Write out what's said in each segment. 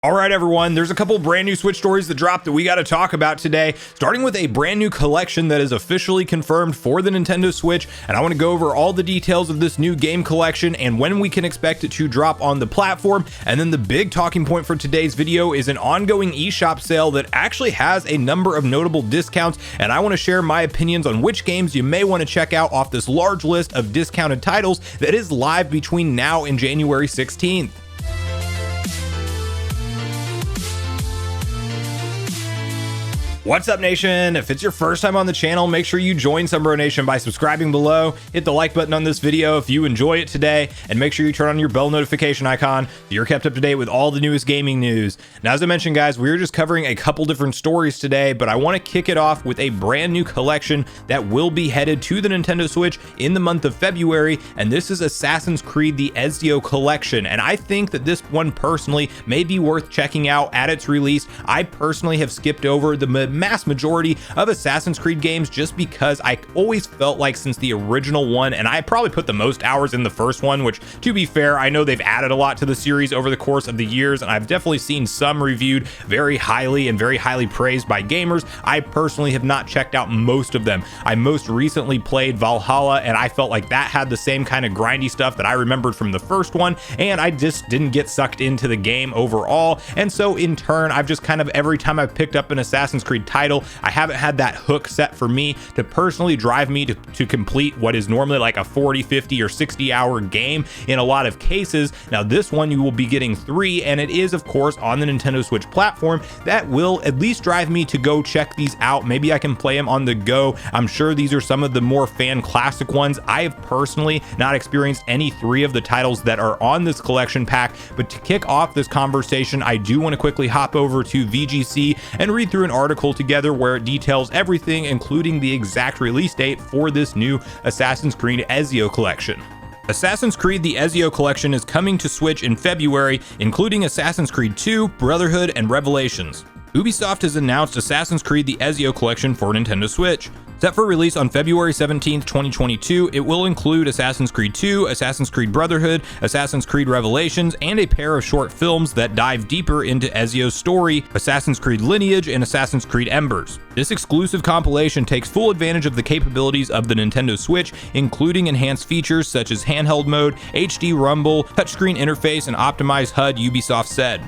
All right, everyone, there's a couple brand new Switch stories that dropped that we got to talk about today, starting with a brand new collection that is officially confirmed for the Nintendo Switch. And I want to go over all the details of this new game collection and when we can expect it to drop on the platform. And then the big talking point for today's video is an ongoing eShop sale that actually has a number of notable discounts. And I want to share my opinions on which games you may want to check out off this large list of discounted titles that is live between now and January 16th. What's up, Nation? If it's your first time on the channel, make sure you join Sunbro Nation by subscribing below, hit the like button on this video if you enjoy it today, and make sure you turn on your bell notification icon so you're kept up to date with all the newest gaming news. Now, as I mentioned, guys, we're just covering a couple different stories today, but I want to kick it off with a brand new collection that will be headed to the Nintendo Switch in the month of February, and this is Assassin's Creed the Ezio Collection. And I think that this one personally may be worth checking out at its release. I personally have skipped over the mass majority of Assassin's Creed games just because I always felt like since the original one, and I probably put the most hours in the first one, which, to be fair, I know they've added a lot to the series over the course of the years, and I've definitely seen some reviewed very highly and very highly praised by gamers. I personally have not checked out most of them. I most recently played Valhalla, and I felt like that had the same kind of grindy stuff that I remembered from the first one, and I just didn't get sucked into the game overall. And so in turn, I've just kind of, every time I've picked up an Assassin's Creed title, I haven't had that hook set for me to personally drive me to complete what is normally like a 40, 50, or 60 hour game in a lot of cases. Now, this one you will be getting 3, and it is, of course, on the Nintendo Switch platform. That will at least drive me to go check these out. Maybe I can play them on the go. I'm sure these are some of the more fan classic ones. I have personally not experienced any 3 of the titles that are on this collection pack, but to kick off this conversation, I do want to quickly hop over to VGC and read through an article together where it details everything, including the exact release date for this new Assassin's Creed Ezio collection. Assassin's Creed the Ezio Collection is coming to Switch in February, including Assassin's Creed 2, Brotherhood, and Revelations. Ubisoft has announced Assassin's Creed the Ezio Collection for Nintendo Switch. Set for release on February 17th, 2022, it will include Assassin's Creed 2, Assassin's Creed Brotherhood, Assassin's Creed Revelations, and a pair of short films that dive deeper into Ezio's story, Assassin's Creed Lineage, and Assassin's Creed Embers. This exclusive compilation takes full advantage of the capabilities of the Nintendo Switch, including enhanced features such as handheld mode, HD rumble, touchscreen interface, and optimized HUD, Ubisoft said.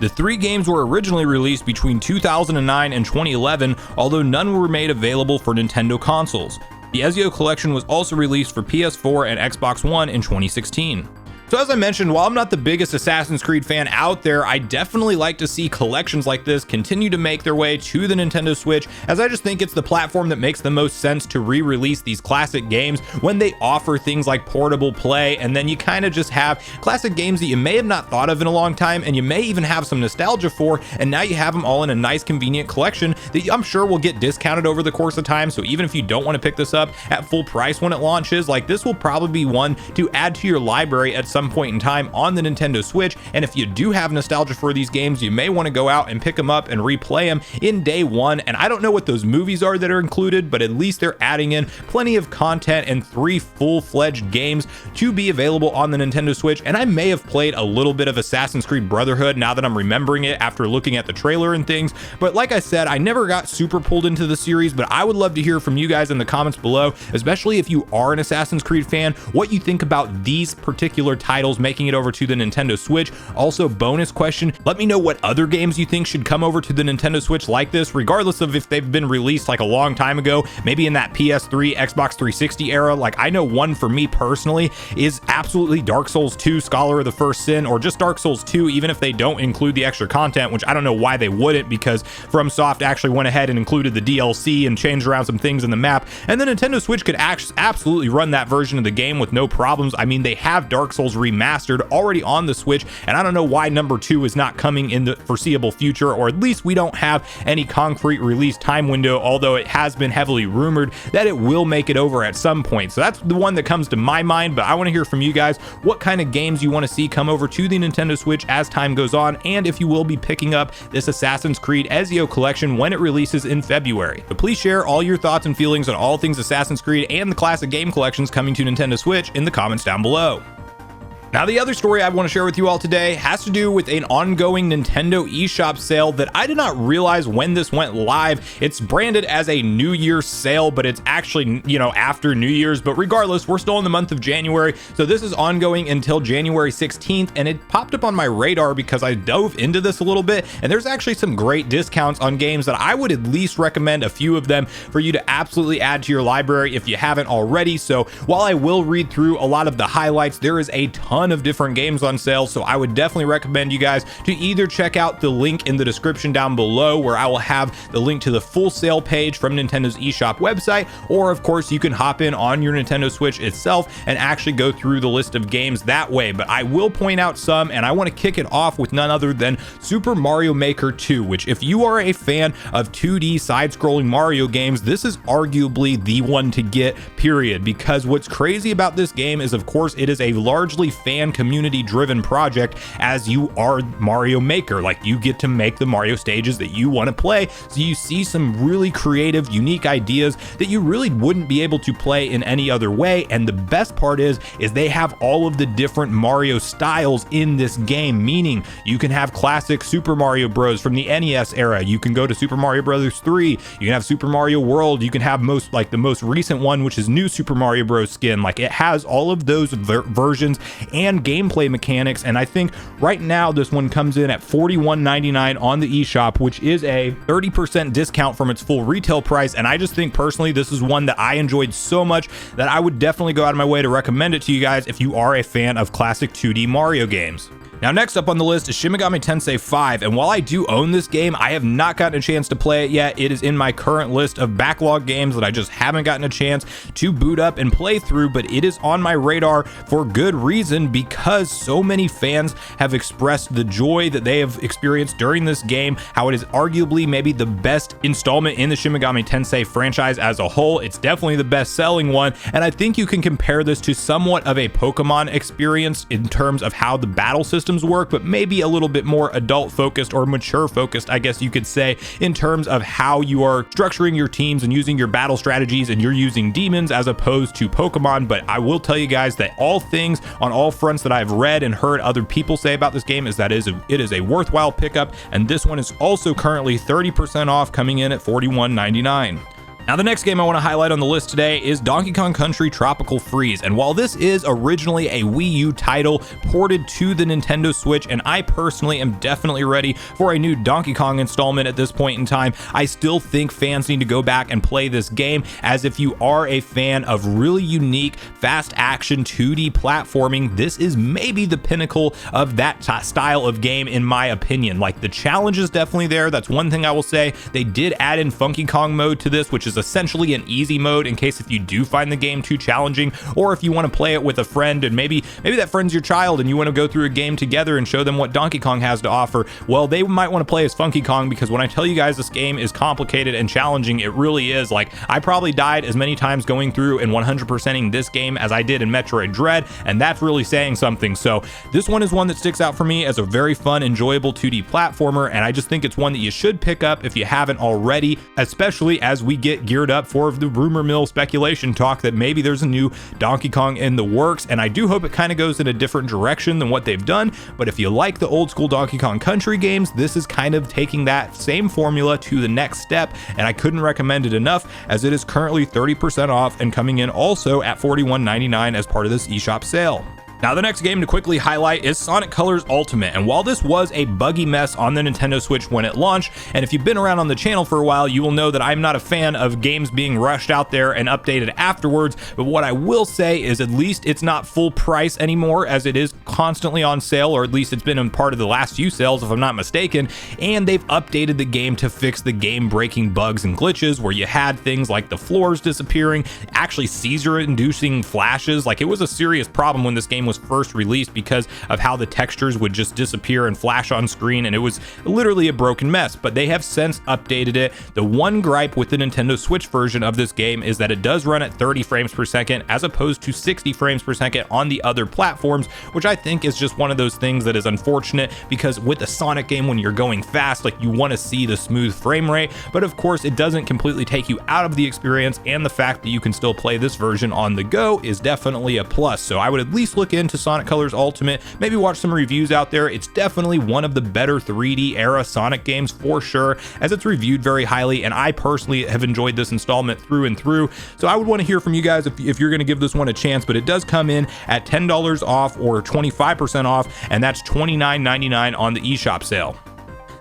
The 3 games were originally released between 2009 and 2011, although none were made available for Nintendo consoles. The Ezio Collection was also released for PS4 and Xbox One in 2016. So as I mentioned, while I'm not the biggest Assassin's Creed fan out there, I definitely like to see collections like this continue to make their way to the Nintendo Switch, as I just think it's the platform that makes the most sense to re-release these classic games when they offer things like portable play, and then you kind of just have classic games that you may have not thought of in a long time, and you may even have some nostalgia for, and now you have them all in a nice convenient collection that I'm sure will get discounted over the course of time. So even if you don't want to pick this up at full price when it launches, like, this will probably be one to add to your library at some point in time on the Nintendo Switch. And if you do have nostalgia for these games, you may want to go out and pick them up and replay them in day one. And I don't know what those movies are that are included, but at least they're adding in plenty of content and 3 full-fledged games to be available on the Nintendo Switch. And I may have played a little bit of Assassin's Creed Brotherhood now that I'm remembering it after looking at the trailer and things, but like I said, I never got super pulled into the series. But I would love to hear from you guys in the comments below, especially if you are an Assassin's Creed fan, what you think about these particular titles making it over to the Nintendo Switch. Also, bonus question, let me know what other games you think should come over to the Nintendo Switch like this, regardless of if they've been released like a long time ago, maybe in that PS3, Xbox 360 era. Like, I know one for me personally is absolutely Dark Souls 2 Scholar of the First Sin, or just Dark Souls 2, even if they don't include the extra content, which I don't know why they wouldn't, because FromSoft actually went ahead and included the DLC and changed around some things in the map, and the Nintendo Switch could absolutely run that version of the game with no problems. I mean, they have Dark Souls Remastered already on the Switch, and I don't know why number 2 is not coming in the foreseeable future, or at least we don't have any concrete release time window, although it has been heavily rumored that it will make it over at some point. So that's the one that comes to my mind, but I want to hear from you guys what kind of games you want to see come over to the Nintendo Switch as time goes on, and if you will be picking up this Assassin's Creed Ezio collection when it releases in February. But please share all your thoughts and feelings on all things Assassin's Creed and the classic game collections coming to Nintendo Switch in the comments down below. Now, the other story I want to share with you all today has to do with an ongoing Nintendo eShop sale that I did not realize when this went live. It's branded as a New Year's sale, but it's actually, after New Year's. But regardless, we're still in the month of January. So this is ongoing until January 16th. And it popped up on my radar because I dove into this a little bit. And there's actually some great discounts on games that I would at least recommend a few of them for you to absolutely add to your library if you haven't already. So while I will read through a lot of the highlights, there is a ton of different games on sale, so I would definitely recommend you guys to either check out the link in the description down below where I will have the link to the full sale page from Nintendo's eShop website, or of course you can hop in on your Nintendo Switch itself and actually go through the list of games that way. But I will point out some, and I want to kick it off with none other than Super Mario Maker 2, which if you are a fan of 2D side-scrolling Mario games, this is arguably the one to get, period, because what's crazy about this game is, of course, it is a largely fan community driven project, as you are Mario Maker. Like, you get to make the Mario stages that you want to play, so you see some really creative, unique ideas that you really wouldn't be able to play in any other way. And the best part is they have all of the different Mario styles in this game, meaning you can have classic Super Mario Bros from the NES era, you can go to Super Mario Brothers 3, you can have Super Mario World, you can have the most recent one, which is New Super Mario Bros skin. Like, it has all of those versions and gameplay mechanics, and I think right now this one comes in at $41.99 on the eShop, which is a 30% discount from its full retail price. And I just think personally this is one that I enjoyed so much that I would definitely go out of my way to recommend it to you guys if you are a fan of classic 2D Mario games. Now, next up on the list is Shin Megami Tensei 5, and while I do own this game, I have not gotten a chance to play it yet. It is in my current list of backlog games that I just haven't gotten a chance to boot up and play through, but it is on my radar for good reason, because so many fans have expressed the joy that they have experienced during this game, how it is arguably maybe the best installment in the Shin Megami Tensei franchise as a whole. It's definitely the best selling one, and I think you can compare this to somewhat of a Pokemon experience in terms of how the battle systems work, but maybe a little bit more adult focused or mature focused, I guess you could say, in terms of how you are structuring your teams and using your battle strategies, and you're using demons as opposed to Pokemon. But I will tell you guys that all things on all fronts that I've read and heard other people say about this game is that it is a worthwhile pickup, and this one is also currently 30% off, coming in at $41.99. Now, the next game I want to highlight on the list today is Donkey Kong Country Tropical Freeze. And while this is originally a Wii U title ported to the Nintendo Switch, and I personally am definitely ready for a new Donkey Kong installment at this point in time, I still think fans need to go back and play this game, as if you are a fan of really unique, fast action 2D platforming, this is maybe the pinnacle of that style of game, in my opinion. Like, the challenge is definitely there. That's one thing I will say. They did add in Funky Kong mode to this, which is essentially an easy mode in case if you do find the game too challenging, or if you want to play it with a friend and maybe that friend's your child and you want to go through a game together and show them what Donkey Kong has to offer. Well, they might want to play as Funky Kong, because when I tell you guys this game is complicated and challenging, it really is. Like, I probably died as many times going through and 100%ing this game as I did in Metroid Dread, and that's really saying something. So this one is one that sticks out for me as a very fun, enjoyable 2D platformer, and I just think it's one that you should pick up if you haven't already, especially as we get geared up for the rumor mill speculation talk that maybe there's a new Donkey Kong in the works. And I do hope it kind of goes in a different direction than what they've done, but if you like the old school Donkey Kong Country games, this is kind of taking that same formula to the next step, and I couldn't recommend it enough, as it is currently 30% off and coming in also at $41.99 as part of this eShop sale. Now, the next game to quickly highlight is Sonic Colors Ultimate, and while this was a buggy mess on the Nintendo Switch when it launched, and if you've been around on the channel for a while, you will know that I'm not a fan of games being rushed out there and updated afterwards, but what I will say is at least it's not full price anymore, as it is constantly on sale, or at least it's been a part of the last few sales if I'm not mistaken, and they've updated the game to fix the game-breaking bugs and glitches where you had things like the floors disappearing, actually seizure-inducing flashes. Like, it was a serious problem when this game was first released because of how the textures would just disappear and flash on screen, and it was literally a broken mess. But they have since updated it. The one gripe with the Nintendo Switch version of this game is that it does run at 30 frames per second as opposed to 60 frames per second on the other platforms, which I think is just one of those things that is unfortunate, because with a Sonic game, when you're going fast, like, you want to see the smooth frame rate, but of course it doesn't completely take you out of the experience, and the fact that you can still play this version on the go is definitely a plus. So I would at least look into Sonic Colors Ultimate, maybe watch some reviews out there. It's definitely one of the better 3D era Sonic games for sure, as it's reviewed very highly, and I personally have enjoyed this installment through and through. So I would want to hear from you guys if you're going to give this one a chance, but it does come in at $10 off or 25% off, and that's $29.99 on the eShop sale.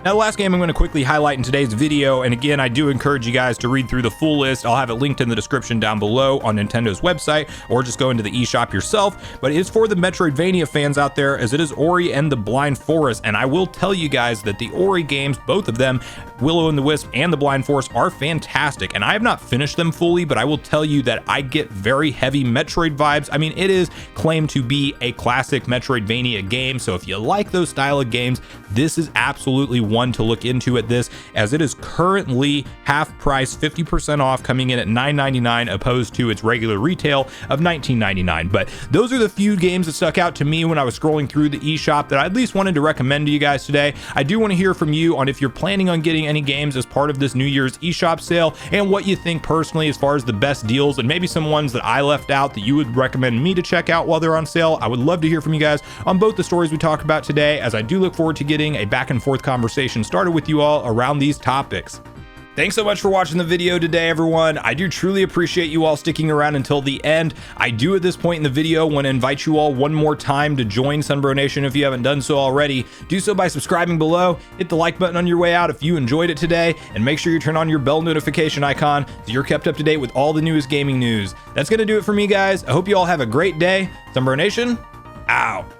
Now, the last game I'm going to quickly highlight in today's video, and again, I do encourage you guys to read through the full list. I'll have it linked in the description down below on Nintendo's website, or just go into the eShop yourself, but it's for the Metroidvania fans out there, as it is Ori and the Blind Forest. And I will tell you guys that the Ori games, both of them, Willow and the Wisp and the Blind Forest, are fantastic, and I have not finished them fully, but I will tell you that I get very heavy Metroid vibes. I mean, it is claimed to be a classic Metroidvania game, so if you like those style of games, this is absolutely one to look into at this, as it is currently half price, 50% off, coming in at $9.99 opposed to its regular retail of $19.99. But those are the few games that stuck out to me when I was scrolling through the eShop that I at least wanted to recommend to you guys today. I do want to hear from you on if you're planning on getting any games as part of this New Year's eShop sale, and what you think personally as far as the best deals, and maybe some ones that I left out that you would recommend me to check out while they're on sale. I would love to hear from you guys on both the stories we talked about today, as I do look forward to getting a back and forth conversation started with you all around these topics. Thanks so much for watching the video today, everyone. I do truly appreciate you all sticking around until the end. I do at this point in the video want to invite you all one more time to join Sunbro Nation if you haven't done so already. Do so by subscribing below, hit the like button on your way out if you enjoyed it today, and make sure you turn on your bell notification icon so you're kept up to date with all the newest gaming news. That's going to do it for me, guys. I hope you all have a great day. Sunbro Nation, out.